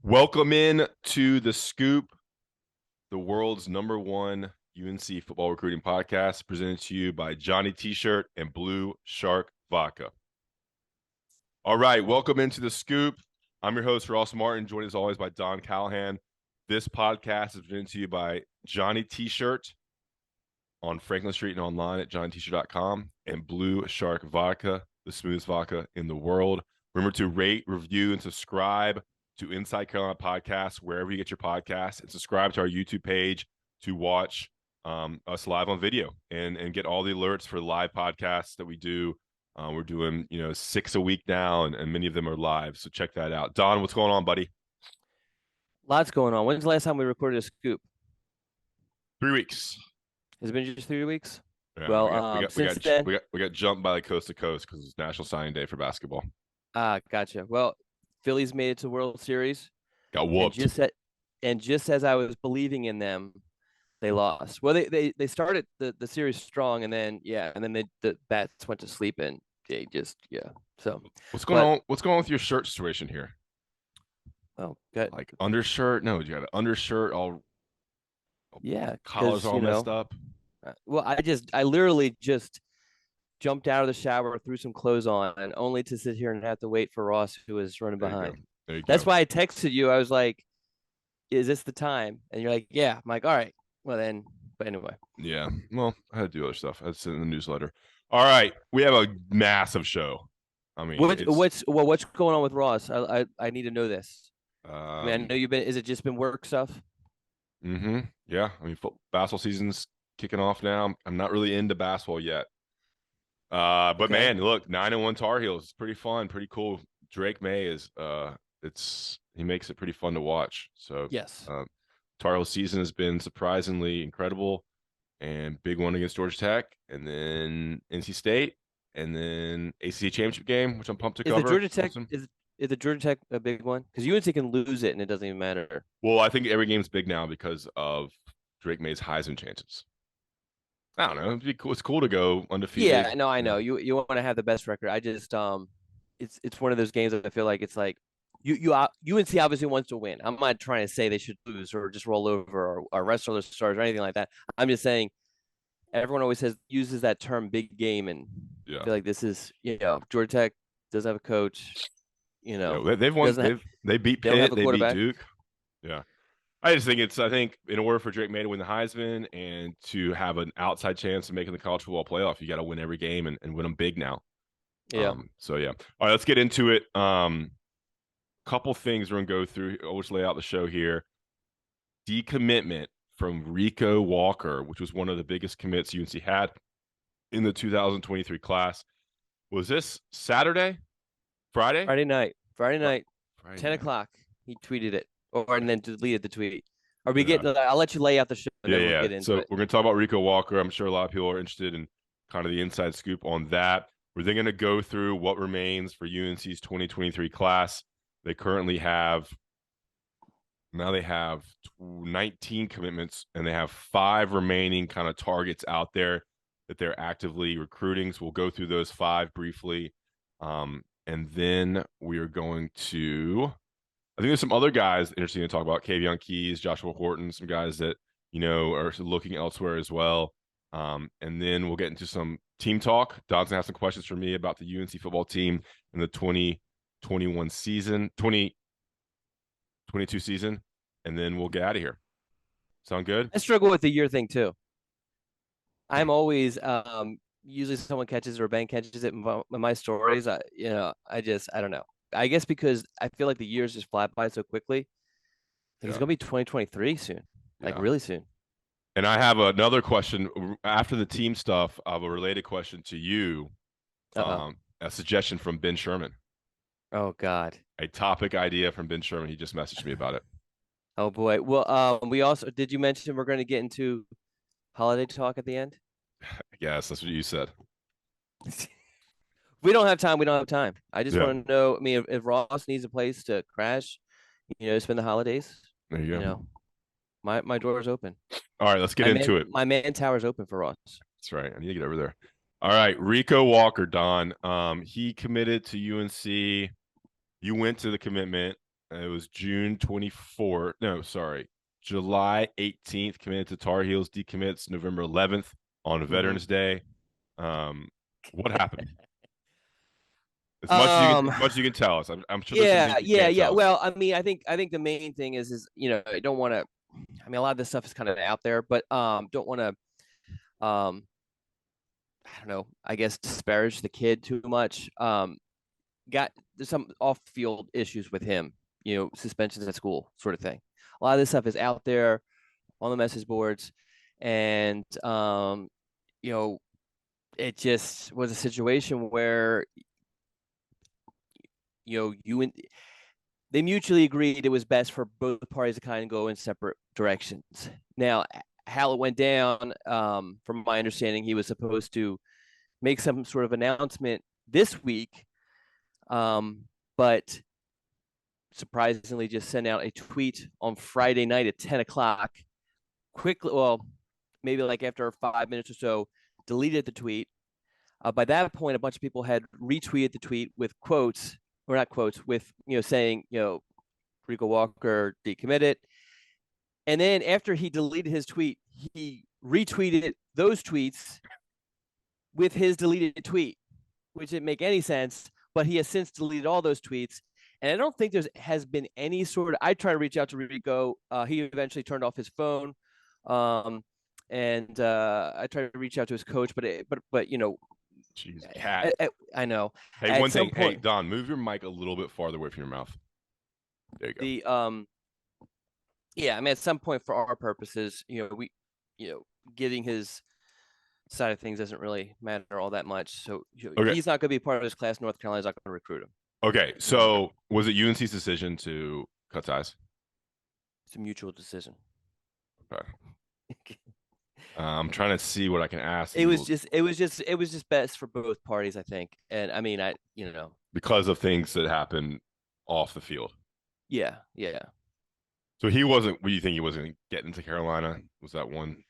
Welcome in to The Scoop, the world's #1 UNC football recruiting podcast, presented to you by Johnny T-Shirt and Blue Shark Vodka. All right, welcome into The Scoop. I'm your host, Ross Martin, joined as always by Don Callahan. This podcast is presented to you by Johnny T-Shirt on Franklin Street and online at johnnyt-shirt.com, and Blue Shark Vodka, the smoothest vodka in the world. Remember to rate, review, and subscribe to Inside Carolina Podcasts wherever you get your podcasts, and subscribe to our YouTube page to watch us live on video and get all the alerts for live podcasts that we do. We're doing 6 a week now, and many of them are live, so check that out. Don, what's going on, buddy? Lots going on. When's the last time we recorded a scoop? 3 weeks. Has it been just 3 weeks? Yeah, well, since then we got jumped by the coast to coast because it's National Signing Day for basketball. Gotcha. Well, Phillies made it to World Series. Got whooped. And just as I was believing in them, they lost. Well, they started the series strong, and then the bats went to sleep, and they just So what's going on? What's going on with your shirt situation here? Oh, good. Like undershirt? No, you got an undershirt all. Yeah, collars all messed up. Well, I literally just jumped out of the shower, threw some clothes on, and only to sit here and have to wait for Ross, who was running behind. That's why I texted you. I was like, "Is this the time?" And you're like, "Yeah." I'm like, "All right." Well then, but anyway. Yeah. Well, I had to do other stuff. I had to send in the newsletter. All right, we have a massive show. I mean, what's going on with Ross? I need to know this. I mean, I know you've been. Is it just been work stuff? Yeah. I mean, basketball season's kicking off now. I'm not really into basketball yet. But okay. Man, look, 9-1 Tar Heels. It's pretty fun, pretty cool. Drake May is he makes it pretty fun to watch. So yes, Tar Heel season has been surprisingly incredible, and big one against Georgia Tech, and then NC State, and then ACC championship game, which I'm pumped to cover. Is the Georgia Tech a big one? Because UNC can lose it and it doesn't even matter. Well, I think every game's big now because of Drake May's Heisman chances. I don't know. It'd be cool. It's cool to go undefeated. Yeah, no, I know. You want to have the best record. I just it's one of those games that I feel like it's like UNC obviously wants to win. I'm not trying to say they should lose or just roll over or rest all their stars or anything like that. I'm just saying everyone always uses that term big game, and I feel like this is Georgia Tech doesn't have a coach. They've won. They beat Pitt. They beat Duke. Yeah. I think in order for Drake May to win the Heisman and to have an outside chance of making the college football playoff, you got to win every game and win them big now. Yeah. All right, let's get into it. Couple things we're gonna go through. I'll just lay out the show here. Decommitment from Rico Walker, which was one of the biggest commits UNC had in the 2023 class. Was this Saturday? Friday night, 10 o'clock. He tweeted it, and then deleted the tweet. I'll let you lay out the show. We'll get into it. We're going to talk about Rico Walker. I'm sure a lot of people are interested in kind of the inside scoop on that. We're then going to go through what remains for UNC's 2023 class. They currently have 19 commitments, and they have 5 remaining kind of targets out there that they're actively recruiting. So we'll go through those 5 briefly. And then we are going to, I think there's some other guys interesting to talk about. Kavion Keys, Joshua Horton, some guys that, are looking elsewhere as well. And then we'll get into some team talk. Don's gonna have some questions for me about the UNC football team in the 2022 season. And then we'll get out of here. Sound good? I struggle with the year thing too. I'm always, usually someone catches it or Ben catches it in my stories. I don't know. I guess because I feel like the years just fly by so quickly. It's going to be 2023 soon, like really soon. And I have another question after the team stuff. I have a related question to you. A suggestion from Ben Sherman. Oh, God. A topic idea from Ben Sherman. He just messaged me about it. Oh, boy. Well, we also, did you mention we're going to get into holiday talk at the end? Yes, that's what you said. We don't have time. I just want to know. I mean, if Ross needs a place to crash, spend the holidays. There you go. My door is open. All right, let's get into it. My man tower is open for Ross. That's right. I need to get over there. All right, Rico Walker, Don. He committed to UNC. You went to the commitment. It was June 24th. No, sorry. July 18th, committed to Tar Heels, decommits November 11th on Mm-hmm. Veterans Day. What happened? Um, As much as you can tell us. I'm sure there's some yeah, things you can't yeah. tell us. Well, I think the main thing is I don't want to. I mean, a lot of this stuff is kind of out there, but don't want to I don't know. I guess disparage the kid too much. Got there's some off-field issues with him. Suspensions at school, sort of thing. A lot of this stuff is out there on the message boards, and you know, it just was a situation where you and they mutually agreed it was best for both parties to kind of go in separate directions. Now, how it went down, from my understanding, he was supposed to make some sort of announcement this week, but surprisingly just sent out a tweet on Friday night at 10 o'clock. Quickly, well, maybe like after 5 minutes or so, deleted the tweet. By that point, a bunch of people had retweeted the tweet with quotes, or not quotes, with saying, Rico Walker decommitted. And then after he deleted his tweet, he retweeted those tweets with his deleted tweet, which didn't make any sense. But he has since deleted all those tweets. And I don't think has been any sort of. I tried to reach out to Rico. He eventually turned off his phone, and I tried to reach out to his coach, but Jeez, cat. I know. Hey, At one some thing. Hey, point, Don, move your mic a little bit farther away from your mouth. There you go. the yeah, I mean, at some point, for our purposes, getting his side of things doesn't really matter all that much. So Okay. he's not going to be part of this class. North Carolina's not going to recruit him. Okay. No longer. So was it UNC's decision to cut ties? It's a mutual decision. Okay. I'm trying to see what I can ask. It was just best for both parties, I think. And I mean, because of things that happen off the field. yeah. So he wasn't. What do you think he wasn't getting to Carolina? Was that one?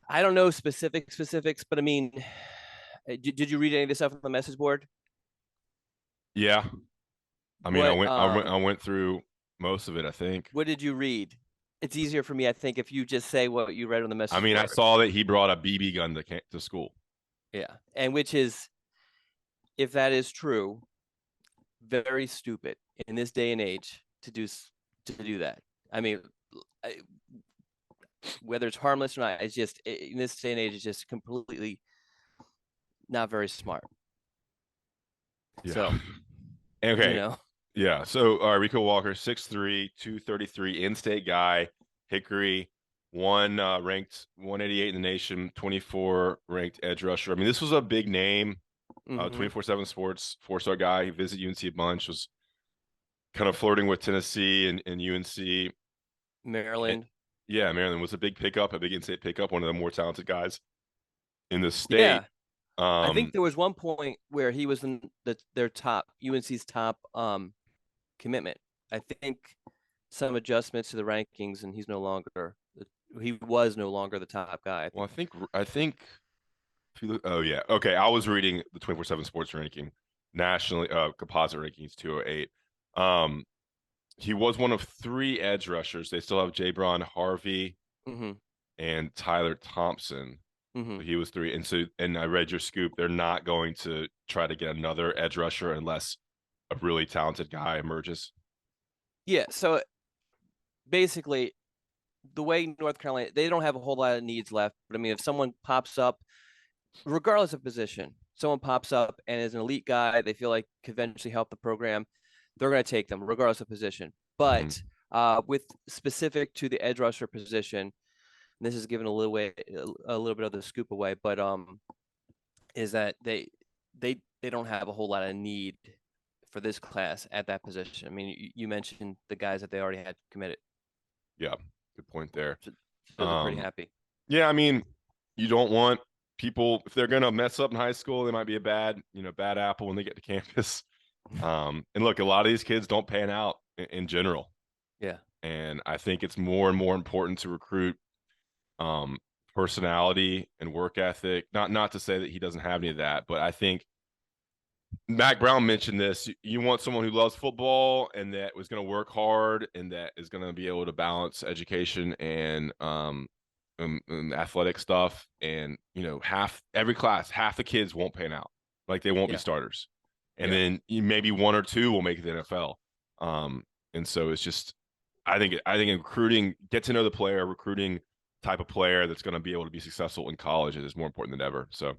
I don't know specifics, but I mean, did you read any of this stuff on the message board? Yeah. I mean, What I went through most of it. I think. what did you read? It's easier for me, I think, if you just say what you read on the message I mean, I board. saw that he brought a BB gun to school. Yeah, and which is, if that is true, very stupid in this day and age to do that. I mean, whether it's harmless or not, it's just in this day and age, it's just completely not very smart. Yeah. So, Okay. Yeah. So Rico Walker, 6'3", 233, in-state guy, Hickory, one ranked 188 in the nation, 24 ranked edge rusher. I mean, this was a big name. 24/7 Sports, 4-star guy. He visited UNC a bunch. Was kind of flirting with Tennessee and UNC. Maryland. Yeah, Maryland was a big pickup, a big in-state pickup. One of the more talented guys in the state. Yeah. I think there was one point where he was in their top UNC's top commitment. I think some adjustments to the rankings, and he was no longer the top guy. Well, I think if you look, oh yeah, okay. I was reading the 24/7 Sports ranking nationally, composite rankings 208. He was one of 3 edge rushers. They still have Jabron Harvey and Tyler Thompson. So he was 3, and I read your scoop. They're not going to try to get another edge rusher unless a really talented guy emerges. Yeah. So basically, the way North Carolina, they don't have a whole lot of needs left. But I mean, if someone pops up, regardless of position, someone pops up and is an elite guy, they feel like could eventually help the program, they're going to take them regardless of position. But with specific to the edge rusher position, and this is giving a little bit of the scoop away, but is that they don't have a whole lot of need for this class at that position. I mean, you mentioned the guys that they already had committed. Yeah, good point there. So they're pretty happy. Yeah, I mean, you don't want people, if they're gonna mess up in high school, they might be a bad apple when they get to campus. And look, a lot of these kids don't pan out in general. Yeah. And I think it's more and more important to recruit personality and work ethic. Not to say that he doesn't have any of that, but I think Mac Brown mentioned this. You want someone who loves football and that was going to work hard and that is going to be able to balance education and athletic stuff. And every class, half the kids won't pan out, like they won't be Yeah. starters, and Yeah. then maybe one or two will make it to the NFL. And so it's just, I think in recruiting, get to know the player, recruiting type of player that's going to be able to be successful in college is more important than ever. So,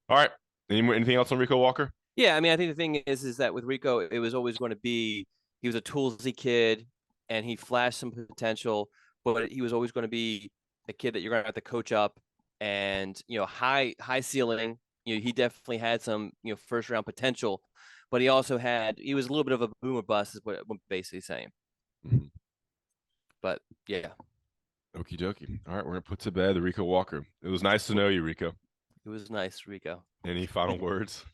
all right, anything else on Rico Walker? Yeah, I mean, I think the thing is that with Rico, it was always going to be he was a toolsy kid, and he flashed some potential, but he was always going to be a kid that you're going to have to coach up, and high ceiling. He definitely had some first round potential, but he also he was a little bit of a boomer bust, is what I'm basically saying. Mhm. But yeah, Okie dokie. All right, we're gonna put to bed the Rico Walker. It was nice to know you, Rico. it was nice, Rico. Any final words?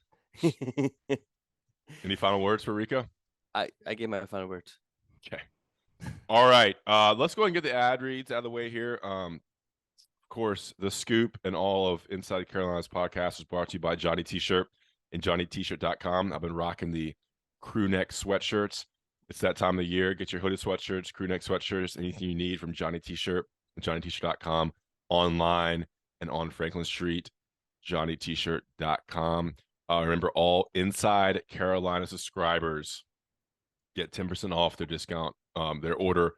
Any final words for Rico? I gave my final words. Okay. All right. Let's go ahead and get the ad reads out of the way here. Of course, the scoop and all of Inside Carolina's podcast is brought to you by Johnny T-Shirt and JohnnyT-shirt.com. I've been rocking the crew neck sweatshirts. It's that time of the year. Get your hooded sweatshirts, crew neck sweatshirts, anything you need from Johnny T-Shirt and JohnnyT-shirt.com, online and on Franklin Street, JohnnyT-shirt.com. Remember, all Inside Carolina subscribers get 10% off their discount, their order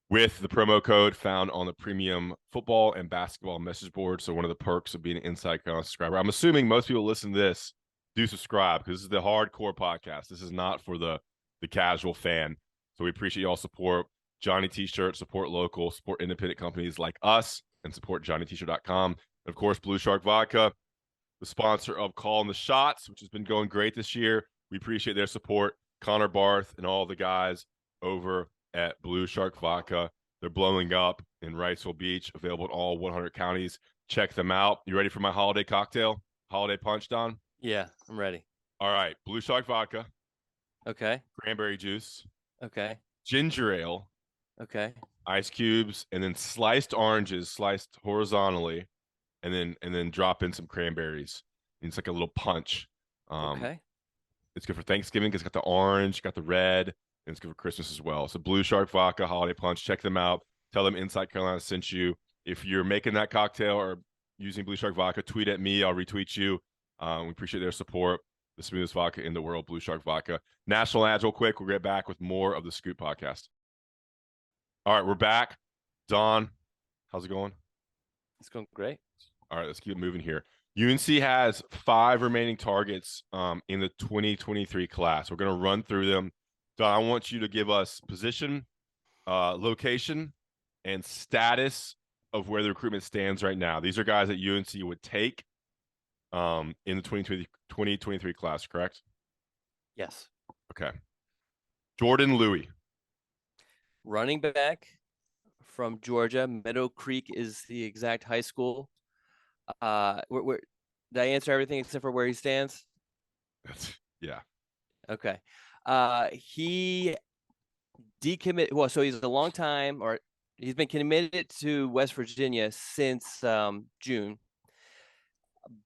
with the promo code found on the premium football and basketball message board. So one of the perks of being an Inside Carolina subscriber, I'm assuming most people listen to this do subscribe because this is the hardcore podcast. This is not for the casual fan. So we appreciate y'all support Johnny T-shirt, support local, support independent companies like us, and support JohnnyT-shirt.com. And of course, Blue Shark Vodka, the sponsor of Calling the Shots, which has been going great this year. We appreciate their support. Connor Barth and all the guys over at Blue Shark Vodka. They're blowing up in Wrightsville Beach, available in all 100 counties. Check them out. You ready for my holiday cocktail? Holiday punch, Don? Yeah, I'm ready. All right. Blue Shark Vodka, Okay. cranberry juice, Okay. ginger ale, Okay. ice cubes, and then sliced oranges, sliced horizontally, and then drop in some cranberries. And it's like a little punch. Okay. It's good for Thanksgiving because it's got the orange, got the red, and it's good for Christmas as well. So Blue Shark Vodka Holiday Punch, check them out. Tell them Inside Carolina sent you. If you're making that cocktail or using Blue Shark Vodka, tweet at me. I'll retweet you. We appreciate their support. The smoothest vodka in the world, Blue Shark Vodka. National ads real quick. We'll get back with more of the Scoop podcast. All right, we're back. Don, how's it going? It's going great. All right, let's keep moving here. UNC has 5 remaining targets in the 2023 class. We're going to run through them. Don, I want you to give us position, location, and status of where the recruitment stands right now. These are guys that UNC would take in the 2023 class, correct? Yes. Okay. Jordan Louis. Running back from Georgia. Meadow Creek is the exact high school. Did I answer everything except for where he stands? Yeah. Okay. He decommitted. Well, so he's a long time, or he's been committed to West Virginia since June,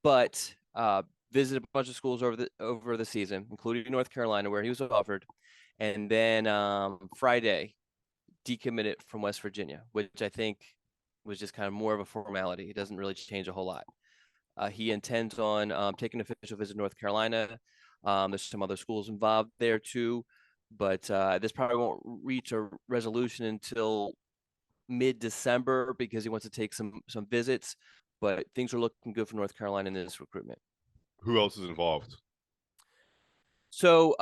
but visited a bunch of schools over the season, including North Carolina, where he was offered, and then Friday decommitted from West Virginia, which I think was just kind of more of a formality. It doesn't really change a whole lot. He intends on taking an official visit to North Carolina. There's some other schools involved there too, but this probably won't reach a resolution until mid-December because he wants to take some visits. But things are looking good for North Carolina in this recruitment. Who else is involved? So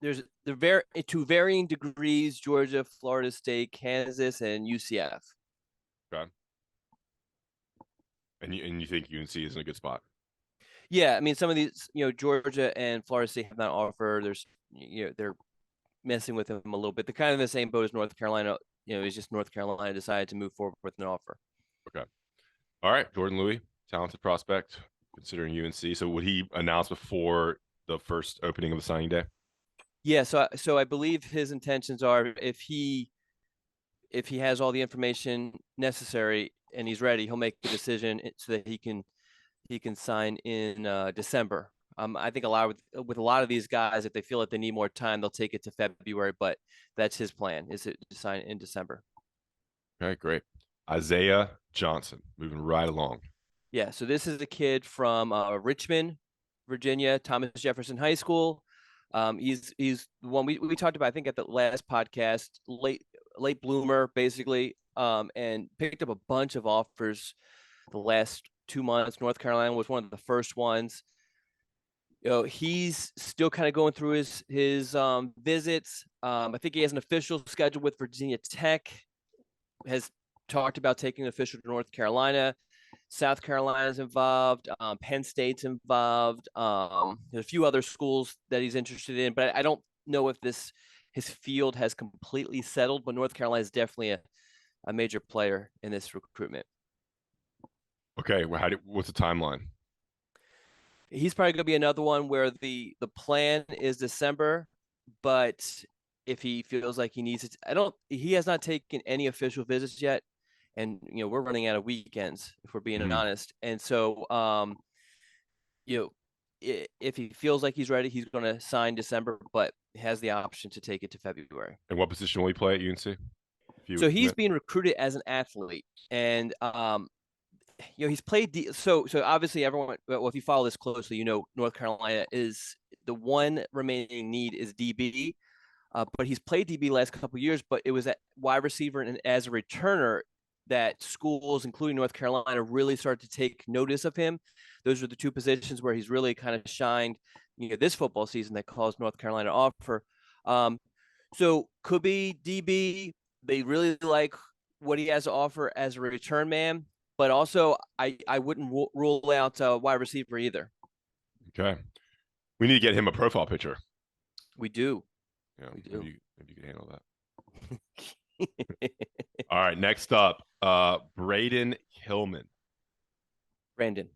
there's to varying degrees: Georgia, Florida State, Kansas, and UCF. Okay. And you think UNC is in a good spot? Yeah, I mean, some of these, Georgia and Florida State have not offered. There's, they're messing with him a little bit. They're kind of in the same boat as North Carolina. It's just North Carolina decided to move forward with an offer. Okay. All right. Jordan Louis, talented prospect, considering UNC. So would he announce before the first opening of the signing day? Yeah. So I believe his intentions are if he has all the information necessary and he's ready, he'll make the decision so that he can sign in December. I think a lot with a lot of these guys, if they feel that they need more time, they'll take it to February. But that's his plan, is to sign in December. Okay, great. Isaiah Johnson, moving right along. Yeah. So this is a kid from Richmond, Virginia, Thomas Jefferson High School. He's the one we talked about, I think, at the last podcast. Late bloomer, basically, and picked up a bunch of offers the last 2 months. North Carolina was one of the first ones. He's still kind of going through his visits. I think he has an official schedule with Virginia Tech. Has talked about taking an official to North Carolina. South Carolina's involved. Penn State's involved. There's a few other schools that he's interested in, but I don't know if his field has completely settled. But North Carolina is definitely a major player in this recruitment. Okay, well, what's the timeline? He's probably going to be another one where the plan is December, but if he feels like he needs it, he has not taken any official visits yet. And, we're running out of weekends, if we're being honest. And so, if he feels like he's ready, he's going to sign December, but has the option to take it to February. And what position will he play at UNC? So he's being recruited as an athlete, and he's played so obviously everyone, well, if you follow this closely, North Carolina is the one remaining need is DB, but he's played DB last couple of years, but it was at wide receiver and as a returner that schools, including North Carolina, really started to take notice of him. Those are the two positions where he's really kind of shined, this football season that caused North Carolina offer. So could be DB. They really like what he has to offer as a return man, but also I wouldn't rule out wide receiver either. Okay. We need to get him a profile picture. We do. Yeah, we do. Maybe you can handle that. All right, next up, Braden Hillman. Brandon.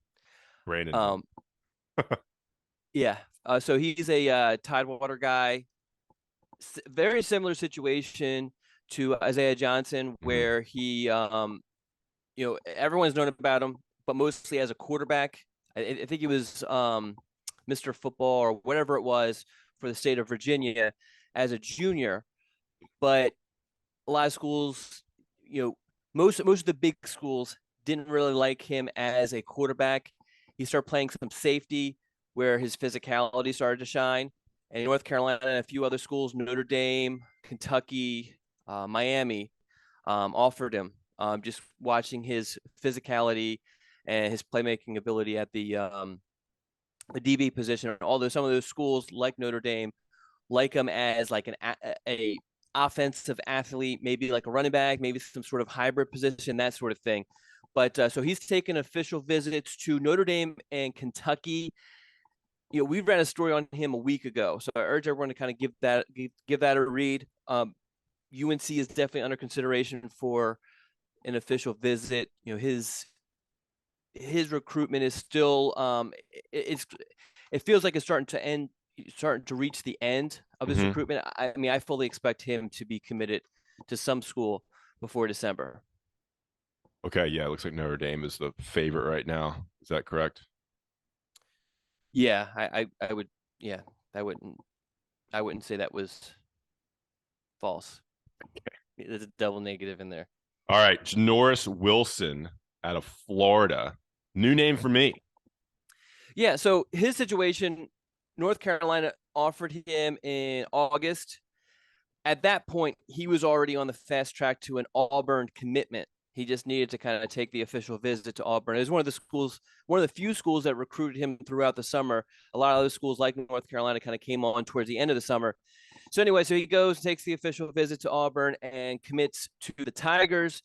Yeah. So he's a Tidewater guy. Very similar situation to Isaiah Johnson, where he, everyone's known about him, but mostly as a quarterback. I think he was Mr. Football or whatever it was for the state of Virginia as a junior. But a lot of schools, most of the big schools didn't really like him as a quarterback. He started playing some safety where his physicality started to shine. And North Carolina and a few other schools, Notre Dame, Kentucky, Miami, offered him. Just watching his physicality and his playmaking ability at the DB position. Although some of those schools, like Notre Dame, like him as like a offensive athlete, maybe like a running back, maybe some sort of hybrid position, that sort of thing. But so he's taken official visits to Notre Dame and Kentucky. We ran a story on him a week ago, so I urge everyone to kind of give that a read. UNC is definitely under consideration for an official visit. His recruitment is still it feels like it's starting to reach the end of his recruitment. I mean, I fully expect him to be committed to some school before December. Okay, yeah, it looks like Notre Dame is the favorite right now. Is that correct? Yeah, I would. Yeah, I wouldn't say that was false. Okay. There's a double negative in there. All right, Janoris Wilson out of Florida. New name for me. Yeah, so his situation, North Carolina offered him in August. At that point, he was already on the fast track to an Auburn commitment. He just needed to kind of take the official visit to Auburn. It was one of the few schools that recruited him throughout the summer. A lot of other schools like North Carolina kind of came on towards the end of the summer. So anyway, so he goes, takes the official visit to Auburn and commits to the Tigers.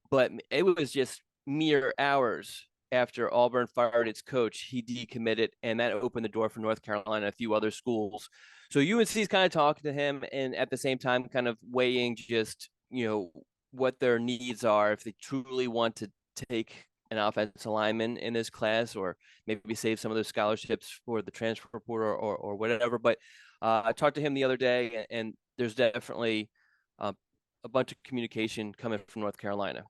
But it was just mere hours after Auburn fired its coach, he decommitted, and that opened the door for North Carolina and a few other schools. So UNC is kind of talking to him, and at the same time, kind of weighing just what their needs are if they truly want to take an offensive lineman in this class, or maybe save some of those scholarships for the transfer portal or whatever. But I talked to him the other day, and there's definitely a bunch of communication coming from North Carolina.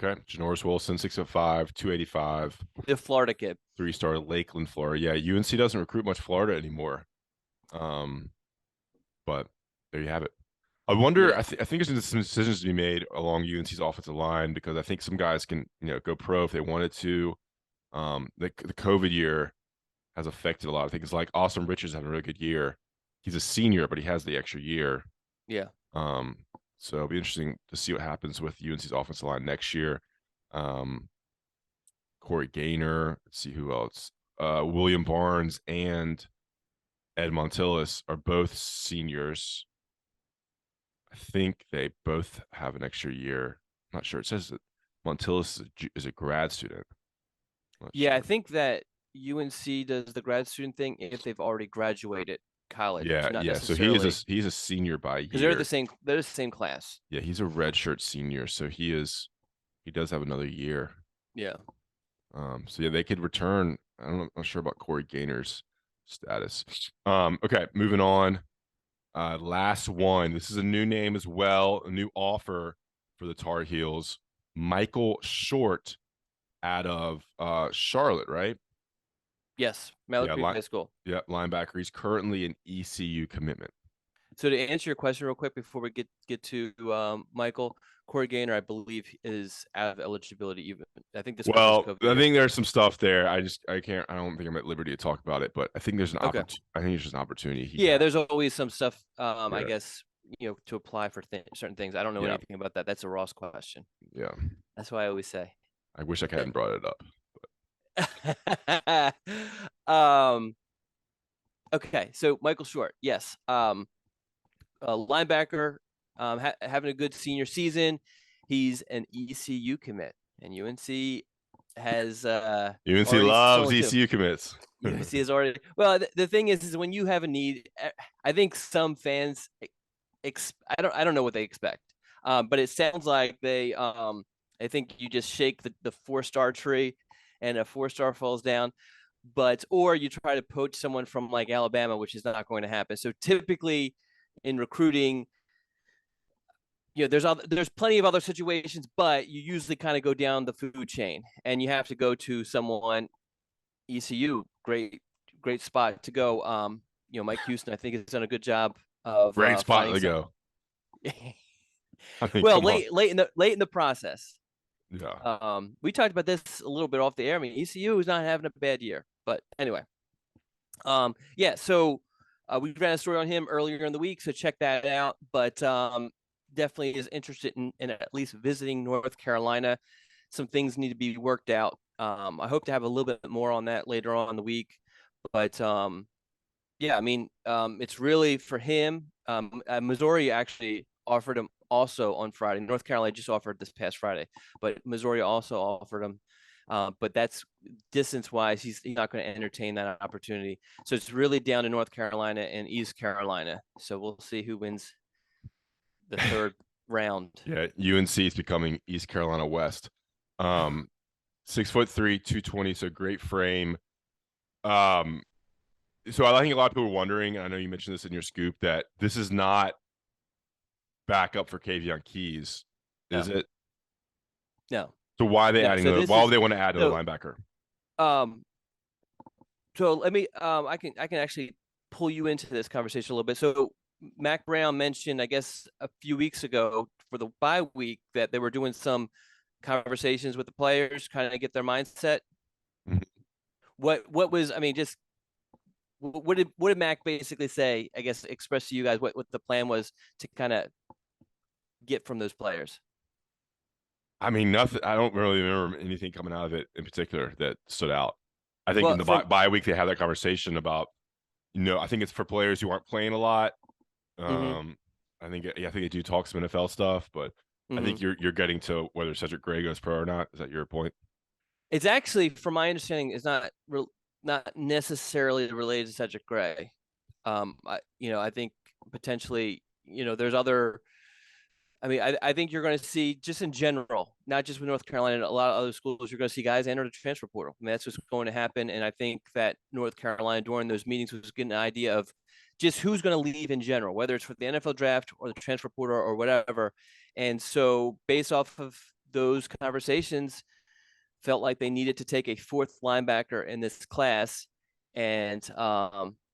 Okay. Janoris Wilson, 6'5", 285, The Florida kid. 3-star Lakeland, Florida. Yeah, UNC doesn't recruit much Florida anymore. But there you have it. I wonder. Yeah. I think there's some decisions to be made along UNC's offensive line because I think some guys can go pro if they wanted to. The COVID year has affected a lot of things. Like Austin Richards had a really good year. He's a senior, but he has the extra year. Yeah. So it'll be interesting to see what happens with UNC's offensive line next year. Corey Gaynor. Let's see who else. William Barnes and Ed Montilus are both seniors. I think they both have an extra year. I'm not sure. It says that Montilus is a grad student. Yeah, Sure. I think that UNC does the grad student thing if they've already graduated college, Yeah, not yeah. So necessarily he's a senior by because they're year. they're the same class. Yeah, he's a redshirt senior, so he does have another year. Yeah. So yeah, they could return. I'm not sure about Corey Gaynor's status. Okay, moving on. Last one. This is a new name as well, a new offer for the Tar Heels. Michael Short out of Charlotte, right? Yes. Malik Creek High School. Yeah, linebacker. He's currently an ECU commitment. So to answer your question real quick before we get to Michael, Corey Gaynor, I believe, is out of eligibility. Even I think this was his Well, COVID I year. think there's some stuff there. I can't. I don't think I'm at liberty to talk about it, but I think there's an Okay. I think there's just an opportunity. Yeah, there's always some stuff. Yeah. I guess to apply for certain things. I don't know anything about that. That's a Ross question. Yeah. That's why I always say. I wish I hadn't brought it up. Okay, so Michael Short, yes, linebacker, having a good senior season. He's an ECU commit, and UNC has UNC already loves ECU commits. UNC is already well. The thing is when you have a need, I think some fans, I don't know what they expect, but it sounds like they I think you just shake the 4-star tree, and a 4-star falls down. Or you try to poach someone from like Alabama, which is not going to happen. So typically in recruiting, there's plenty of other situations, but you usually kind of go down the food chain, and you have to go to someone. ECU, great spot to go. Mike Houston, I think, has done a good job of Great spot to some... go. I mean, well, late in the process. Yeah. We talked about this a little bit off the air. I mean, ECU is not having a bad year, but anyway. Yeah. So we ran a story on him earlier in the week, so check that out. But definitely is interested in at least visiting North Carolina. Some things need to be worked out. I hope to have a little bit more on that later on in the week. But yeah, I mean, it's really for him. Missouri actually offered him also on Friday. North Carolina just offered this past Friday, but Missouri also offered him. But that's distance-wise, he's not going to entertain that opportunity. So it's really down to North Carolina and East Carolina. So we'll see who wins the third round. Yeah, UNC is becoming East Carolina West. 6'3", 220, so great frame. So I think a lot of people were wondering, and I know you mentioned this in your scoop, that this is not backup for Kavion Keys, is it? No. So why are they adding? Why would they want to add another linebacker? So let me. I can actually pull you into this conversation a little bit. So Mac Brown mentioned, I guess, a few weeks ago for the bye week that they were doing some conversations with the players, kind of get their mindset. Mm-hmm. What was? I mean, just what did Mac basically say? I guess express to you guys what the plan was to kind of get from those players. I mean, nothing. I don't really remember anything coming out of it in particular that stood out. I think in the bye week they had that conversation about, I think it's for players who aren't playing a lot. Mm-hmm. I think they do talk some NFL stuff, but I think you're getting to whether Cedric Gray goes pro or not. Is that your point? It's actually, from my understanding, is not necessarily related to Cedric Gray. I think potentially, there's other. I mean, I think you're going to see, just in general, not just with North Carolina, a lot of other schools, you're going to see guys enter the transfer portal. I mean, that's what's going to happen. And I think that North Carolina, during those meetings, was getting an idea of just who's going to leave in general, whether it's for the NFL draft or the transfer portal or whatever. And so based off of those conversations felt like they needed to take a fourth linebacker in this class. And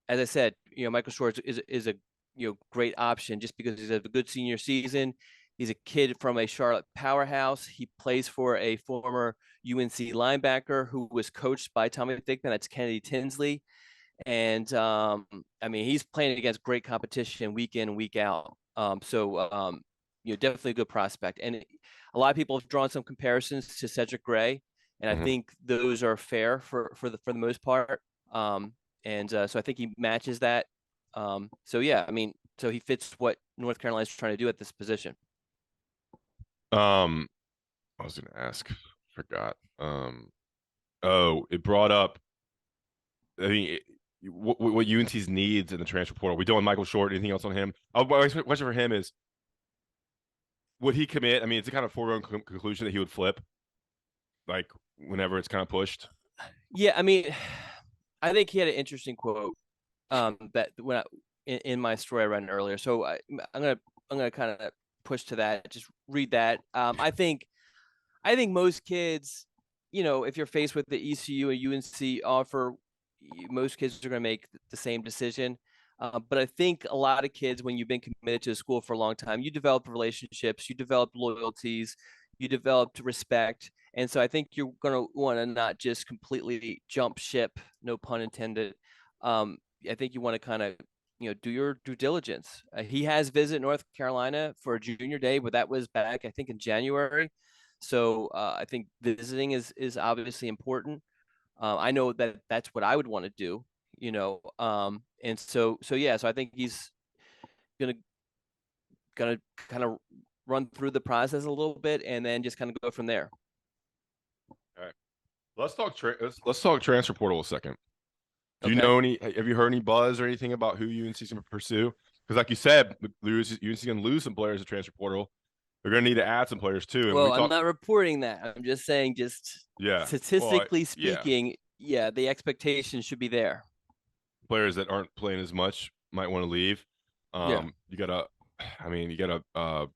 as I said, Michael Schwartz is a great option just because he's had a good senior season. He's a kid from a Charlotte powerhouse. He plays for a former UNC linebacker who was coached by Tommy Thigpen. That's Kennedy Tinsley. And he's playing against great competition week in and week out. Definitely a good prospect. And a lot of people have drawn some comparisons to Cedric Gray, and I think those are fair for the most part. So I think he matches that. So he fits what North Carolina's trying to do at this position. I was going to ask, forgot. It brought up. I mean, what UNC's needs in the transfer portal. We doing Michael Short? Anything else on him? My question for him is, would he commit? I mean, it's a kind of foregone conclusion that he would flip, like whenever it's kind of pushed. Yeah, I mean, I think he had an interesting quote that when in my story I read earlier. So I'm gonna kind of push to that. Just read that. I think most kids, if you're faced with the ECU and UNC offer, most kids are going to make the same decision. But I think a lot of kids, when you've been committed to a school for a long time, you develop relationships, you develop loyalties, you develop respect. And so I think you're going to want to not just completely jump ship, no pun intended. I think you want to kind of, do your due diligence. He has visited North Carolina for a junior day, but that was back, I think, in January. So I think visiting is obviously important. I know that that's what I would want to do, and so I think he's gonna kind of run through the process a little bit and then just kind of go from there. All right, let's talk transfer portal a second. Do you Okay. know have you heard any buzz or anything about who UNC's going to pursue? Because like you said, UNC's going to lose some players at transfer portal. They're going to need to add some players too. And well, I'm not reporting that. I'm just saying, statistically speaking, the expectation should be there. Players that aren't playing as much might want to leave. You got a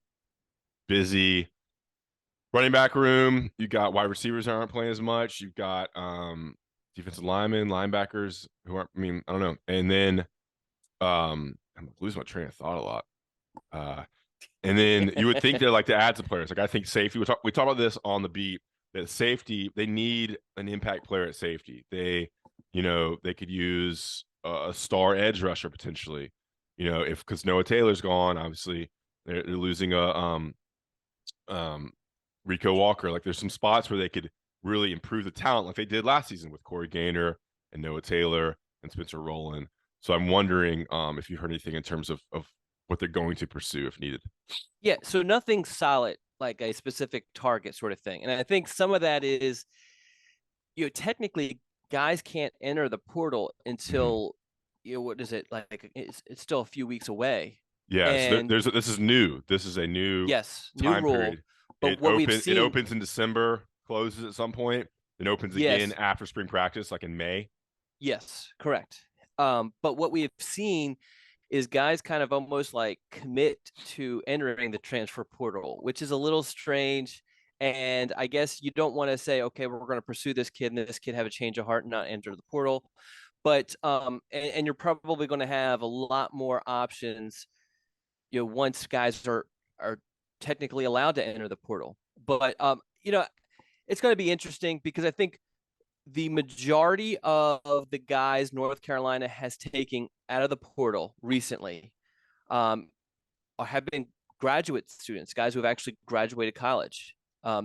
busy running back room. You got wide receivers that aren't playing as much. You've got defensive linemen, linebackers who aren't. I mean, I don't know. And then I'm losing my train of thought a lot. And then you would think they'd like to add some players. Like I think safety. We talk about this on the beat. That safety, they need an impact player at safety. They could use a star edge rusher potentially. Because Noah Taylor's gone, obviously they're losing a Rico Walker. Like there's some spots where they could really improve the talent, like they did last season with Corey Gaynor and Noah Taylor and Spencer Rowland. So I'm wondering if you heard anything in terms of what they're going to pursue if needed. Yeah, so nothing solid, like a specific target sort of thing. And I think some of that is, technically guys can't enter the portal until, what is it? Like it's still a few weeks away. Yeah, and so this is new. This is a new new rule. Period. But it opens in December, closes at some point, then opens again after spring practice, like in May. Yes, correct. But what we have seen is guys kind of almost like commit to entering the transfer portal, which is a little strange. And I guess you don't want to say, okay, we're going to pursue this kid and this kid have a change of heart and not enter the portal. But and you're probably going to have a lot more options, once guys are technically allowed to enter the portal. But it's going to be interesting because I think the majority of the guys North Carolina has taken out of the portal recently have been graduate students, guys who have actually graduated college.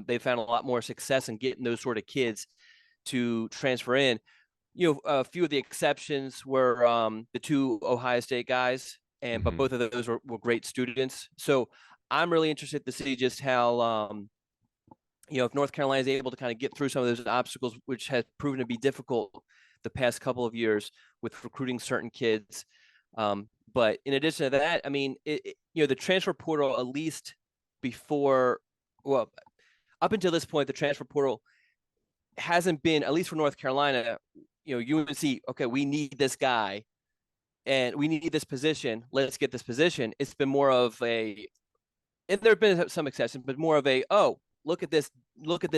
They've found a lot more success in getting those sort of kids to transfer in. A few of the exceptions were the two Ohio State guys, but both of those were great students. So I'm really interested to see just how if North Carolina is able to kind of get through some of those obstacles, which has proven to be difficult the past couple of years with recruiting certain kids. But in addition to that, I mean, the transfer portal, at least up until this point, the transfer portal hasn't been, at least for North Carolina, UNC, okay, we need this guy and we need this position. Let's get this position. It's been more of and there have been some exceptions, but more of look at this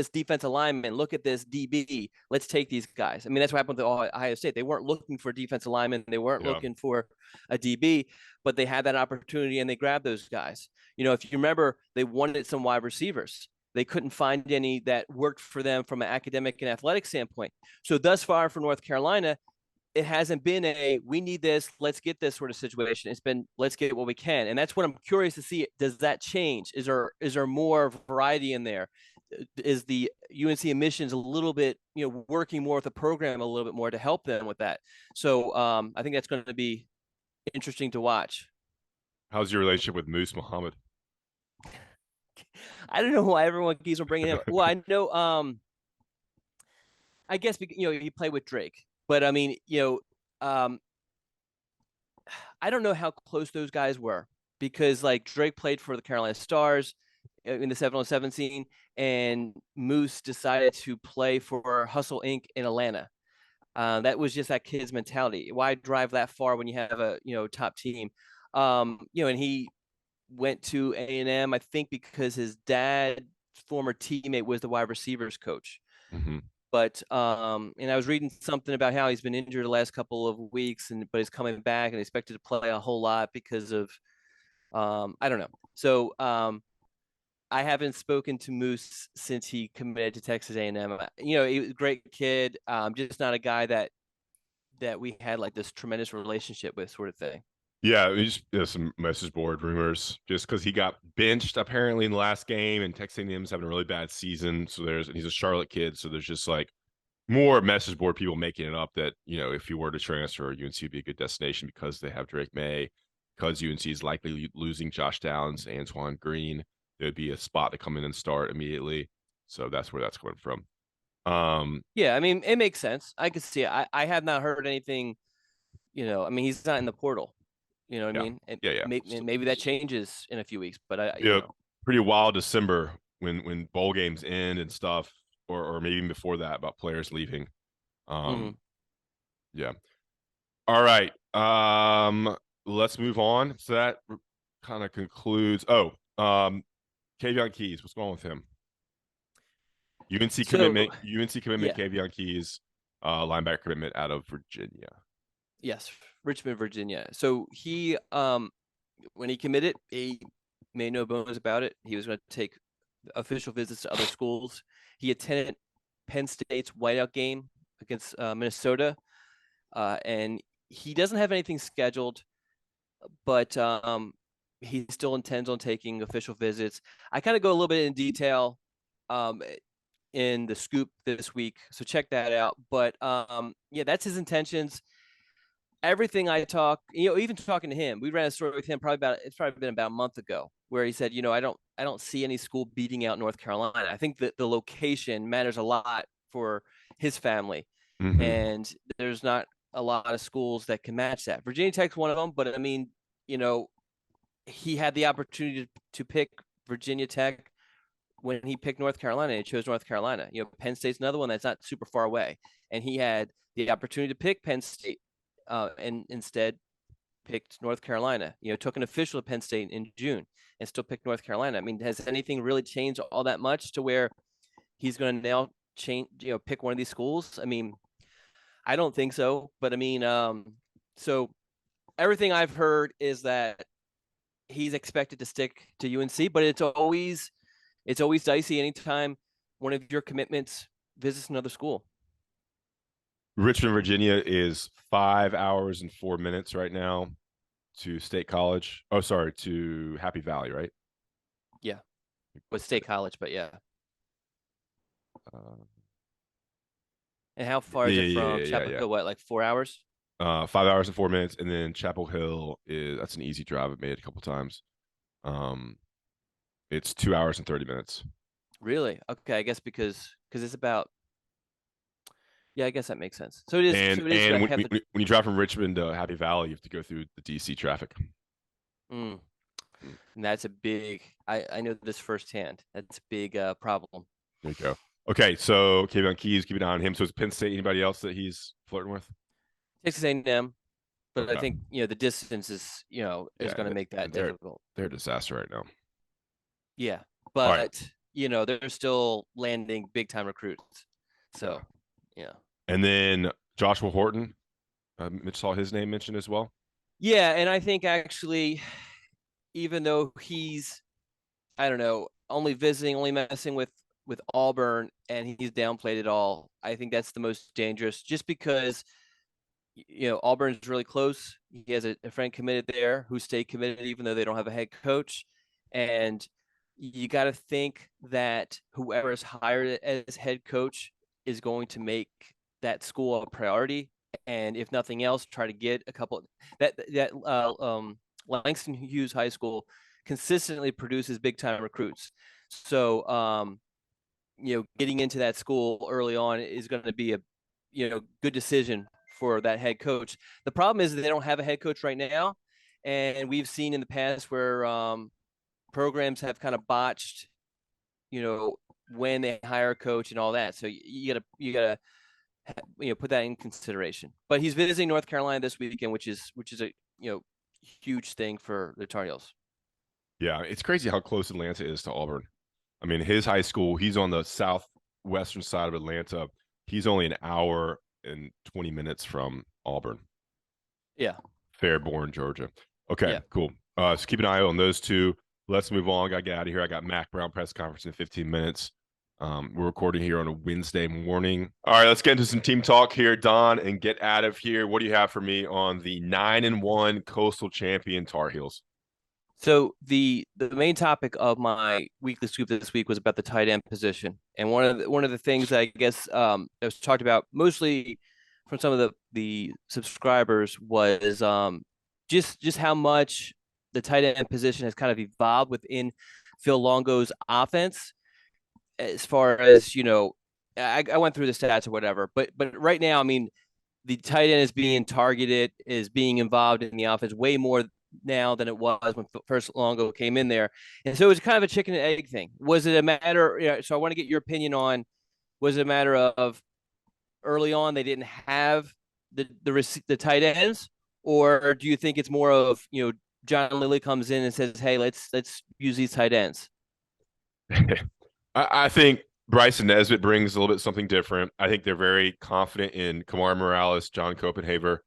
defensive lineman, look at this DB. Let's take these guys. I mean, that's what happened with Ohio State. They weren't looking for a defensive lineman, they weren't Yeah. looking for a DB, but they had that opportunity and they grabbed those guys. If you remember, they wanted some wide receivers. They couldn't find any that worked for them from an academic and athletic standpoint. So thus far for North Carolina, it hasn't been we need this, let's get this sort of situation. It's been, let's get what we can. And that's what I'm curious to see. Does that change? Is there more variety in there? Is the UNC admissions a little bit, working more with the program a little bit more to help them with that? So I think that's going to be interesting to watch. How's your relationship with Moose Muhammad? I don't know why everyone keeps on bringing him. Well, I know, I guess, he played with Drake, but I mean, I don't know how close those guys were, because like Drake played for the Carolina Stars in the 7-on-7 scene, and Moose decided to play for Hustle Inc. in Atlanta. That was just that kid's mentality. Why drive that far when you have a top team? And he went to A&M, I think, because his dad's former teammate was the wide receivers coach. Mm-hmm. But and I was reading something about how he's been injured the last couple of weeks, but he's coming back and expected to play a whole lot because of I don't know. So I haven't spoken to Moose since he committed to Texas A&M. He was a great kid, just not a guy that we had like this tremendous relationship with, sort of thing. Yeah, there's some message board rumors just because he got benched apparently in the last game, and Texas A&M's having a really bad season. So he's a Charlotte kid, so there's just like more message board people making it up that if he were to transfer, UNC would be a good destination because they have Drake May, because UNC is likely losing Josh Downs, Antoine Green. There'd be a spot to come in and start immediately. So that's where that's coming from. Yeah, I mean, it makes sense. I could see it. I have not heard anything. I mean, he's not in the portal. You know what I mean? Yeah. Maybe that changes in a few weeks, but pretty wild December when bowl games end and stuff, or maybe even before that, about players leaving. Yeah. All right. Let's move on. So that kind of concludes. Kavion Keys. What's going on with him? UNC commitment. Yeah. Kavion Keys, linebacker commitment out of Virginia. Yes, Richmond, Virginia. So he, when he committed, he made no bones about it. He was going to take official visits to other schools. He attended Penn State's whiteout game against Minnesota, and he doesn't have anything scheduled, but he still intends on taking official visits. I kind of go a little bit in detail in the scoop this week, so check that out. But yeah, that's his intentions. Everything I talk, even talking to him, we ran a story with him it's probably been about a month ago, where he said, I don't see any school beating out North Carolina. I think that the location matters a lot for his family, and there's not a lot of schools that can match that. Virginia Tech's one of them, but I mean, he had the opportunity to pick Virginia Tech when he picked North Carolina, and he chose North Carolina. Penn State's another one that's not super far away, and he had the opportunity to pick Penn State. And instead picked North Carolina. Took an official at Penn State in June and still picked North Carolina. I mean, has anything really changed all that much to where he's going to now pick one of these schools? I mean, I don't think so. But I mean, so everything I've heard is that he's expected to stick to UNC, but it's always dicey anytime one of your commitments visits another school. Richmond, Virginia is 5 hours and 4 minutes right now to State College. Oh, sorry, to Happy Valley, right? Yeah, with State College, but yeah. And how far is it from Chapel Hill? What, like 4 hours? 5 hours and 4 minutes, and then Chapel Hill that's an easy drive. I've made it a couple times. It's 2 hours and 30 minutes. Really? Okay, I guess because it's about. Yeah, I guess that makes sense. So it is. And when you drive from Richmond to Happy Valley, you have to go through the DC traffic. And that's a big. I know this firsthand. That's a big problem. There you go. Okay, so Kavion Keys, keep an eye on him. So is Penn State anybody else that he's flirting with? Texas A&M, but okay. I think the distance is is going to make that difficult. They're a disaster right now. Yeah, but they're still landing big time recruits. Yeah. So, yeah. And then Joshua Horton, Mitch saw his name mentioned as well. Yeah, and I think actually, even though he's, I don't know, only visiting, only messing with Auburn, and he's downplayed it all, I think that's the most dangerous. Just because Auburn's really close. He has a friend committed there who stayed committed even though they don't have a head coach, and you got to think that whoever is hired as head coach is going to make that school a priority, and if nothing else, try to get a couple that Langston Hughes High School consistently produces big time recruits. So getting into that school early on is going to be a good decision for that head coach. The problem is that they don't have a head coach right now, and we've seen in the past where programs have kind of botched, when they hire a coach and all that. So you gotta put that in consideration. But he's visiting North Carolina this weekend, which is a huge thing for the Tar Heels. Yeah, it's crazy how close Atlanta is to Auburn. I mean, his high school, he's on the southwestern side of Atlanta. He's only an hour and 20 minutes from Auburn. Yeah. Fairborn, Georgia. Okay, yeah. Cool. So keep an eye on those two. Let's move on. Got to get out of here. I got Mac Brown press conference in 15 minutes. We're recording here on a Wednesday morning. All right, let's get into some team talk here, Don, and get out of here. What do you have for me on the 9-1 Coastal champion Tar Heels? So the main topic of my weekly scoop this week was about the tight end position, and one of the things I guess that was talked about mostly from some of the subscribers was just how much the tight end position has kind of evolved within Phil Longo's offense. As far as I went through the stats or whatever, but right now, I mean, the tight end is being targeted, is being involved in the offense way more now than it was when first Longo came in there. And so it was kind of a chicken and egg thing. Was it a matter, so I want to get your opinion on, was it a matter of early on they didn't have the tight ends, or do you think it's more of, John Lilly comes in and says, hey, let's use these tight ends? I think Bryson Nesbitt brings a little bit something different. I think they're very confident in Kamar Morales, John Copenhaver,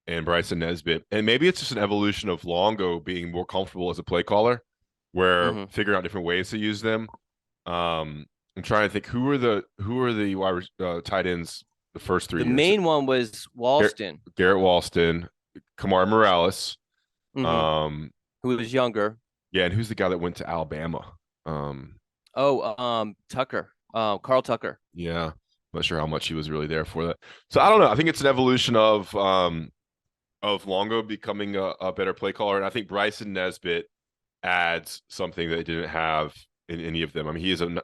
and Bryson Nesbitt. And maybe it's just an evolution of Longo being more comfortable as a play caller, where figuring out different ways to use them. I'm trying to think who are the wide tight ends the first 3 years. The years. main one was Walston. Garrett Walston, Kamar Morales, who was younger. Yeah, and who's the guy that went to Alabama? Tucker. Carl Tucker. Yeah. I'm not sure how much he was really there for that. So I don't know. I think it's an evolution of Longo becoming a better play caller. And I think Bryson Nesbitt adds something that they didn't have in any of them. I mean, he is a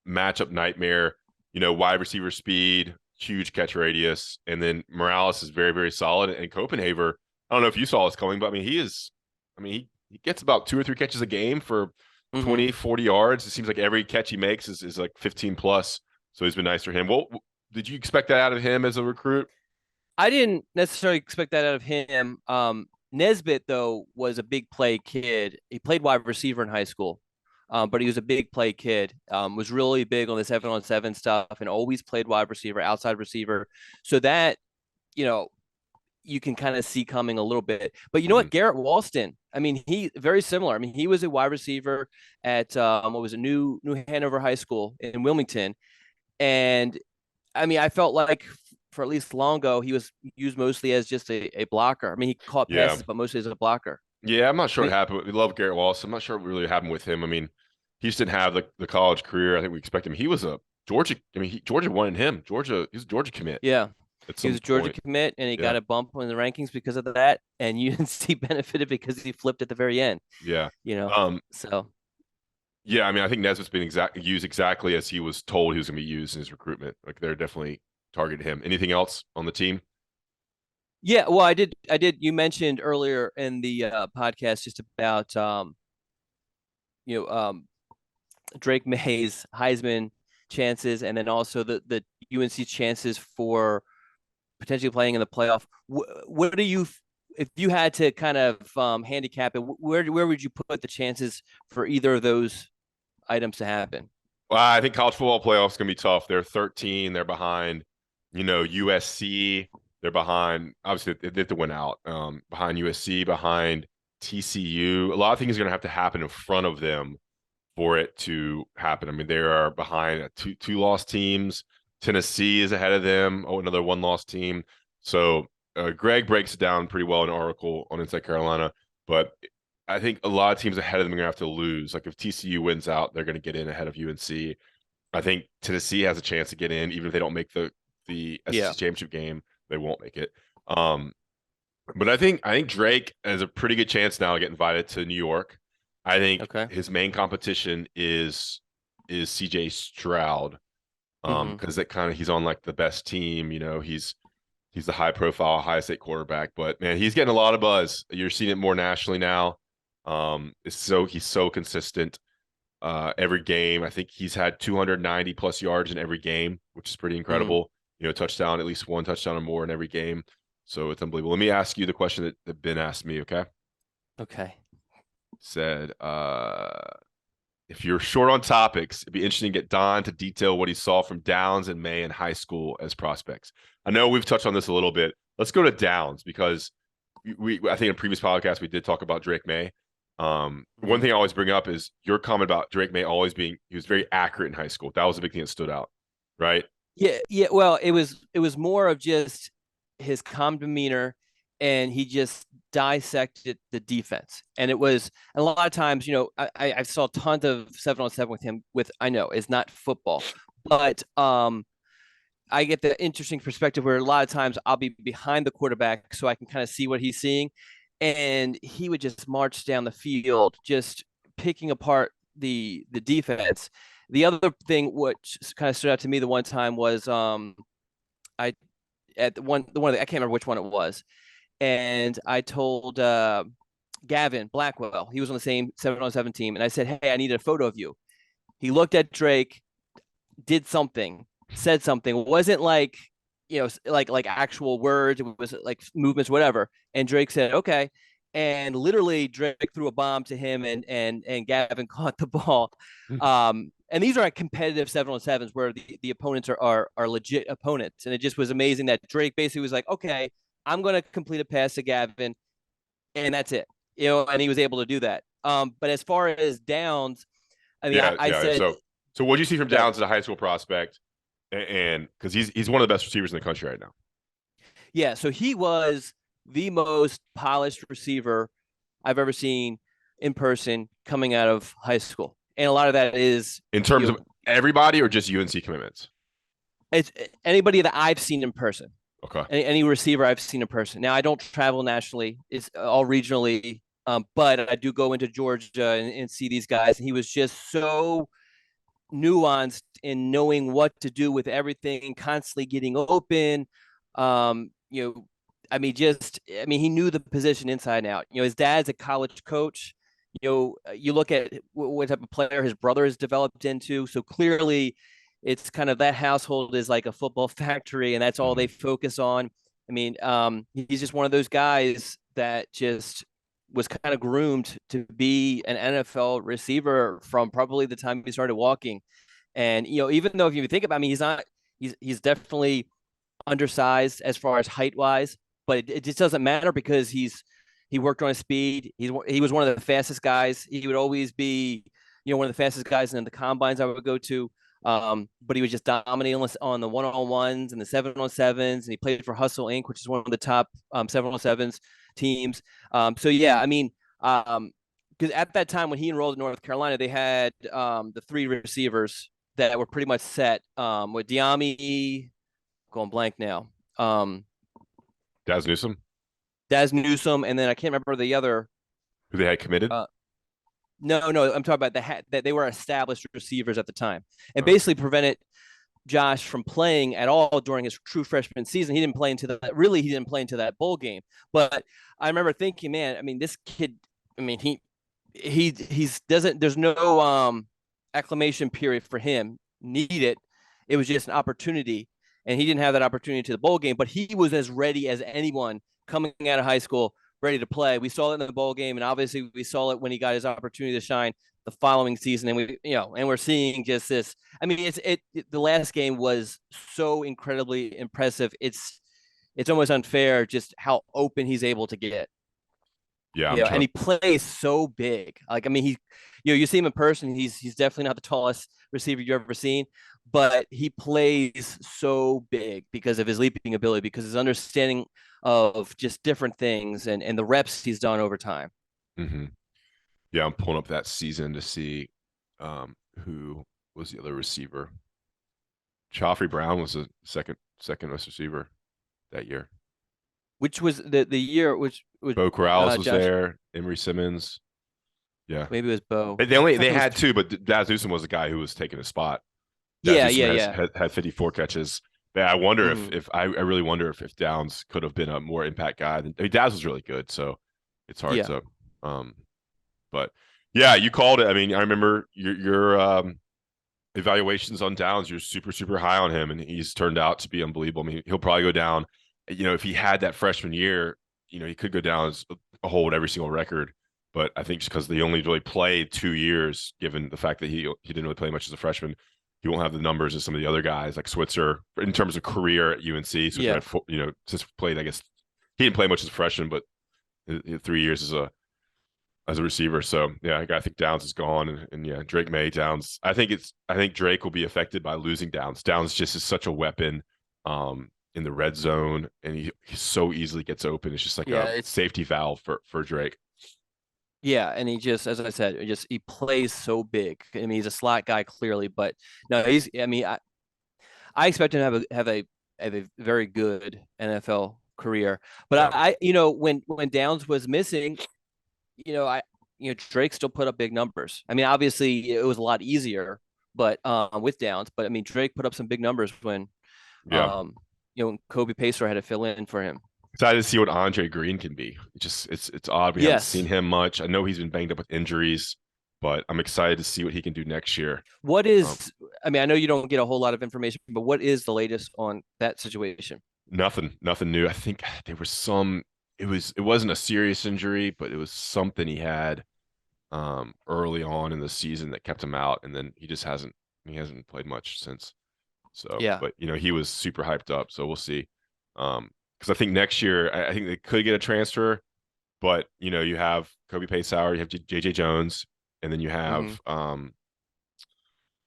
matchup nightmare, wide receiver speed, huge catch radius. And then Morales is very, very solid. And Copenhaver, I don't know if you saw this coming, but he gets about 2 or 3 catches a game for 20, 40 yards. It seems like every catch he makes is like 15 plus. So he's been nice for him. Well, did you expect that out of him as a recruit? I didn't necessarily expect that out of him. Nesbitt, though, was a big play kid. He played wide receiver in high school, but he was a big play kid. Was really big on the 7-on-7 stuff and always played wide receiver, outside receiver. So that, you can kind of see coming a little bit. But you know what? Garrett Walston, I mean, he very similar. I mean, he was a wide receiver at New Hanover High School in Wilmington. And I mean, I felt like for at least Longo, he was used mostly as just a blocker. I mean, he caught passes, but mostly as a blocker. Yeah, I'm not sure what happened. We love Garrett Walston. I'm not sure what really happened with him. I mean, he just didn't have the college career I think we expect him. He was a Georgia. I mean, Georgia wanted him. He's a Georgia commit. Yeah. He was a Georgia commit, and he got a bump in the rankings because of that. And UNC benefited because he flipped at the very end. Yeah. So. Yeah, I mean, I think Nesbitt's been used exactly as he was told he was going to be used in his recruitment. Like, they're definitely targeted him. Anything else on the team? Yeah, well, I did. You mentioned earlier in the podcast just about Drake May's Heisman chances, and then also the UNC chances for potentially playing in the playoff. What do you, if you had to kind of handicap it, where would you put the chances for either of those items to happen? Well, I think college football playoffs gonna be tough. They're 13. They're behind, USC. They're behind. Obviously, they have to win out. Behind USC, behind TCU. A lot of things are gonna have to happen in front of them for it to happen. I mean, they are behind two lost teams. Tennessee is ahead of them. Oh, another one lost team. So Greg breaks it down pretty well in an article on Inside Carolina. But I think a lot of teams ahead of them are gonna have to lose. Like if TCU wins out, they're gonna get in ahead of UNC. I think Tennessee has a chance to get in, even if they don't make the Yeah. SEC championship game, they won't make it. Um, but I think Drake has a pretty good chance now to get invited to New York. I think Okay. his main competition is CJ Stroud. Mm-hmm. Because that kind of he's on like the best team, he's the high profile, high state quarterback. But man, he's getting a lot of buzz. You're seeing it more nationally now. He's so consistent every game. I think he's had 290 plus yards in every game, which is pretty Mm-hmm. incredible. Touchdown, at least one touchdown or more in every game. So it's unbelievable. Let me ask you the question that Ben asked me, okay? Okay. Said, if you're short on topics, it'd be interesting to get Don to detail what he saw from Downs and May in high school as prospects. I know we've touched on this a little bit. Let's go to Downs because I think in a previous podcast we did talk about Drake May. One Mm-hmm. thing I always bring up is your comment about Drake May always being he was very accurate in high school. That was the big thing that stood out, right? Yeah, yeah. Well, it was more of just his calm demeanor, and he just dissected the defense. And it was a lot of times, I saw tons of 7-on-7 with him. With I know it's not football, but I get the interesting perspective where a lot of times I'll be behind the quarterback so I can kind of see what he's seeing, and he would just march down the field, just picking apart the defense. The other thing which kind of stood out to me the one time was I at the one I can't remember which one it was, and I told Gavin Blackwell, he was on the same 7-on-7 team, and I said, "Hey, I need a photo of you." He looked at Drake, did something, said something. It wasn't like like actual words. It was like movements, whatever. And Drake said, "Okay." And literally, Drake threw a bomb to him, and Gavin caught the ball. And these are competitive 7-on-7s where the opponents are legit opponents. And it just was amazing that Drake basically was like, "Okay, I'm going to complete a pass to Gavin, and that's it." And he was able to do that. But as far as Downs, I mean, Yeah, I yeah. said, So what do you see from good. Downs as a high school prospect? And because he's one of the best receivers in the country right now Yeah, so he was the most polished receiver I've ever seen in person coming out of high school. And a lot of that is, in you terms of know, everybody or just UNC commitments. it's anybody that I've seen in person, Okay. any receiver I've seen in person. Now, I don't travel nationally, it's all regionally, but I do go into Georgia and see these guys. And he was just so nuanced in knowing what to do with everything, constantly getting open. Um, you know, he knew the position inside and out. His dad's a college coach. You look at what type of player his brother has developed into. So clearly, it's kind of that household is like a football factory, and that's all they Mhm. focus on. I mean, he's just one of those guys that just was kind of groomed to be an NFL receiver from probably the time he started walking. And even though if you think about, I mean, he's definitely undersized as far as height wise, but it just doesn't matter because he worked on his speed. He was one of the fastest guys. He would always be, one of the fastest guys in the combines I would go to. But he was just dominating on the 1-on-1s and the 7-on-7s, and he played for Hustle Inc., which is one of the top 7-on-7s teams. So yeah, I mean, because at that time when he enrolled in North Carolina, they had the three receivers that were pretty much set with Diami, going blank now, Daz Newsome, Daz Newsome, and then I can't remember the other. who they had committed. Uh, no, I'm talking about that they were established receivers at the time, and Okay. basically prevented Josh from playing at all during his true freshman season. He didn't play into that. Really, he didn't play into that bowl game. But I remember thinking, man, I mean, this kid. I mean, he's doesn't. There's no acclamation period for him. Need it. It was just an opportunity, and he didn't have that opportunity to the bowl game. But he was as ready as anyone coming out of high school, ready to play. We saw it in the bowl game, and obviously we saw it when he got his opportunity to shine the following season. And and we're seeing just this. I mean, the last game was so incredibly impressive. It's almost unfair just how open he's able to get. Yeah, I'm And trying. he plays so big. Like, I mean, you see him in person. He's definitely not the tallest receiver you've ever seen, but he plays so big because of his leaping ability, because his understanding of just different things and the reps he's done over time. Mm-hmm. Yeah, I'm pulling up that season to see who was the other receiver. Joffrey Brown was the second best receiver that year. Which was the year which was Bo Corrales was Josh. there. Emery Simmons. Yeah, Maybe it was Bo. they I thought they it was. had two, but Daz Newsome was the guy who was taking his spot. Daz Yeah, Newsome yeah, yeah. had 54 catches. Yeah, I wonder Mm-hmm. if I really wonder if Downs could have been a more impact guy. I mean, Daz was really good, so it's hard Yeah. to. But yeah, you called it. I mean, I remember your evaluations on Downs. You're super high on him, and he's turned out to be unbelievable. I mean, he'll probably go down. If he had that freshman year, he could go down as a hold every single record. But I think just because they only really played 2 years, given the fact that he didn't really play much as a freshman, he won't have the numbers as some of the other guys like Switzer in terms of career at UNC. Switzer Yeah. had just played. I guess he didn't play much as a freshman, but 3 years as a receiver. So yeah, I think Downs is gone, and yeah, Drake May, Downs. I think Drake will be affected by losing Downs. Downs just is such a weapon in the red zone, and he so easily gets open. It's just like Yeah. a safety valve for Drake. Yeah, and he just, as I said, he plays so big. I mean, he's a slot guy clearly, but no, he's. I mean, I expect him to have a very good NFL career. But Yeah, when Downs was missing, I Drake still put up big numbers. I mean, obviously it was a lot easier, but with Downs. But I mean, Drake put up some big numbers when yeah. Kobe Pacer had to fill in for him. Excited to see what Andre Green can be. It's odd we haven't seen Yes. him much. I know he's been banged up with injuries, but I'm excited to see what he can do next year. What Um, is? I mean, I know you don't get a whole lot of information, but what is the latest on that situation? nothing new. I think there was some. It wasn't a serious injury, but it was something he had early on in the season that kept him out, and then he hasn't played much since. So, Yeah. but he was super hyped up, so we'll see. Because I think next year I think they could get a transfer, but you have Kobe Paysauer, you have JJ Jones, and then you Mm-hmm. have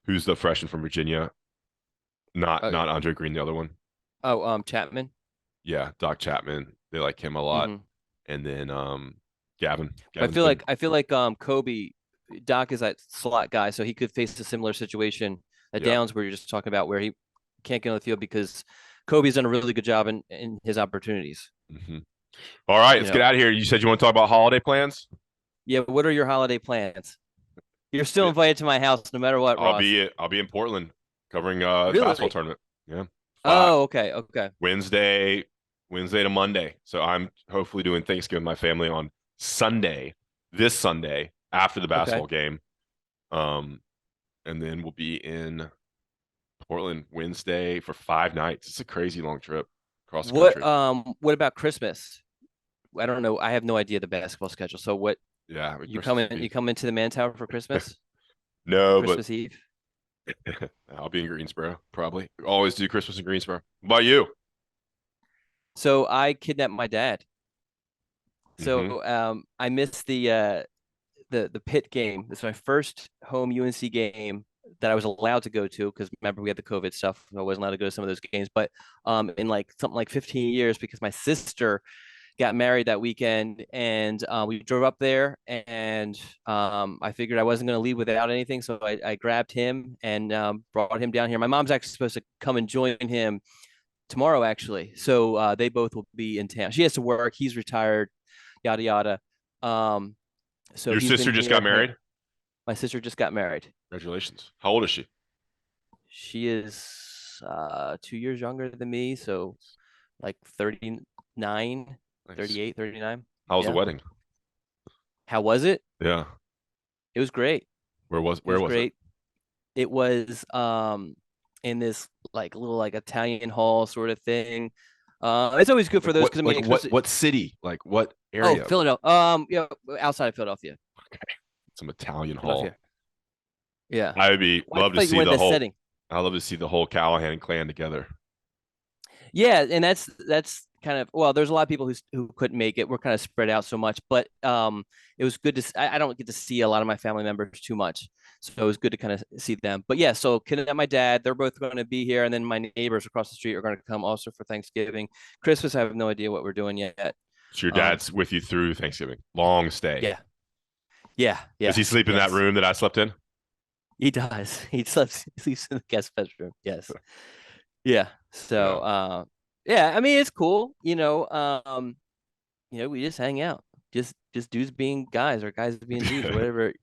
who's the freshman from Virginia? Not Andre Green, the other one. Chapman. Yeah, Doc Chapman. They like him a lot. Mm-hmm. And then Gavin. I Gavin's feel been like I feel like Kobe Doc is that slot guy, so he could face a similar situation at yeah. Downs where you're just talking about where he can't get on the field because Kobe's done a really good job in his opportunities. Mm-hmm. All right, You let's get know, out of here. You said you want to talk about holiday plans? yeah. What are your holiday plans? You're still Yeah, invited to my house no matter what, Ross. I'll be in Portland covering the basketball Really? tournament. Yeah. Five Oh, okay, okay, Wednesday, Wednesday to Monday. So I'm hopefully doing Thanksgiving with my family on Sunday, this Sunday after the okay. basketball game. Um, and then we'll be in Portland Wednesday for 5 nights. It's a crazy long trip across the country. What about Christmas? I don't know. I have no idea the basketball schedule. So what Yeah, you come Christmas in? You Eve. come into the Man Tower for Christmas? No, but Christmas Eve? I'll be in Greensboro probably. Always do Christmas in Greensboro. What about you? So I kidnapped my dad. Mm-hmm. So I missed the Pitt game. This is my first home UNC game that I was allowed to go to because remember we had the COVID stuff. I wasn't allowed to go to some of those games. But in like something like 15 years because my sister got married that weekend and we drove up there and I figured I wasn't going to leave without anything. So I grabbed him and brought him down here. My mom's actually supposed to come and join him tomorrow, actually. So they both will be in town. She has to work. He's retired, yada, yada. Um, so Your he's been sister just got here. married? My sister just got married. Congratulations. How old is she? She is 2 years younger than me. So like 39, Nice. 38, 39. How was the Yeah. wedding? How was it? Yeah. It was great. Where was It where was was it? great. It was in this like little like Italian hall sort of thing. It's always good for Like those what because I like mean, what especially what city? Like what Oh, area? Philadelphia. Yeah, outside of Philadelphia. Okay. Some Italian hall. Philadelphia. Yeah. I would be Well, I love to thought you see wanted the the whole. setting. I love to see the whole Callahan clan together. Yeah, and that's kind of, well, there's a lot of people who couldn't make it. We're kind of spread out so much, but it was good to. I don't get to see a lot of my family members too much, so it was good to kind of see them. But yeah, so Ken and my dad, they're both going to be here, and then my neighbors across the street are going to come also for Thanksgiving. Christmas, I have no idea what we're doing yet. So your dad's with you through Thanksgiving. Long stay. Yeah, yeah, yeah. Does he sleep in that room that I slept in? He does. He sleeps in the guest bedroom. Yes. Yeah. So yeah, I mean it's cool, we just hang out. Just dudes being guys or guys being dudes, whatever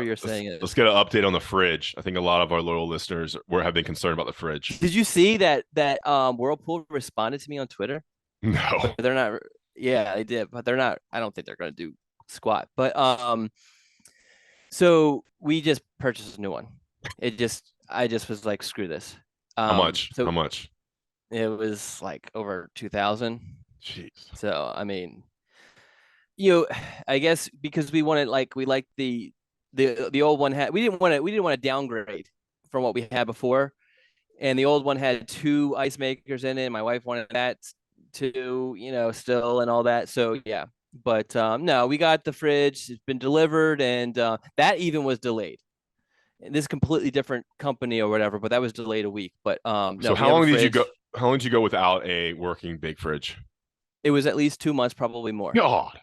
you're saying let's is. get an update on the fridge. I think a lot of our loyal listeners have been concerned about the fridge. Did you see that Whirlpool responded to me on Twitter? No. But they're not. Yeah, they did, but they're not. I don't think they're gonna do squat. But so we just purchased a new one. I just was like, screw this. How much? So How much? it was like over 2,000. Jeez. So I mean, I guess because we liked the old one we didn't want to downgrade from what we had before, and the old one had 2 ice makers in it. My wife wanted that too, still and all that. So yeah, but no, we got the fridge. It's been delivered, and that even was delayed. And this is a completely different company or whatever, but that was delayed a week. But no. So how long did you go? How long did you go without a working big fridge? It was at least 2 months, probably more. God.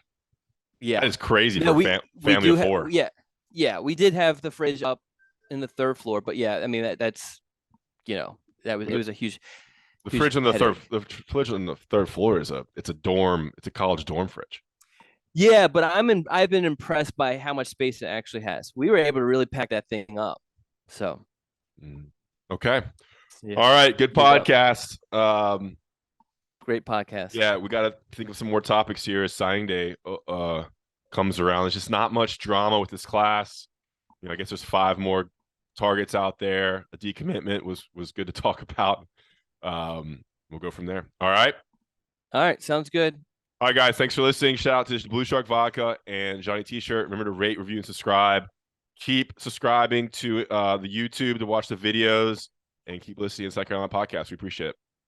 Yeah, that is crazy for a family of 4. Yeah, we did have the fridge up in the 3rd floor, but yeah, I mean that's it was a huge. The fridge on the fridge on the 3rd floor it's a dorm. It's a college dorm fridge. Yeah, but I've been impressed by how much space it actually has. We were able to really pack that thing up. So. Okay. Yeah. All right. Good podcast. Great podcast. Yeah, we got to think of some more topics here as signing day comes around. There's just not much drama with this class. I guess there's 5 more targets out there. A decommitment was good to talk about. We'll go from there. All right. All right. Sounds good. All right, guys. Thanks for listening. Shout out to Blue Shark Vodka and Johnny T-Shirt. Remember to rate, review, and subscribe. Keep subscribing to the YouTube to watch the videos, and keep listening to Second Island Podcast. We appreciate it.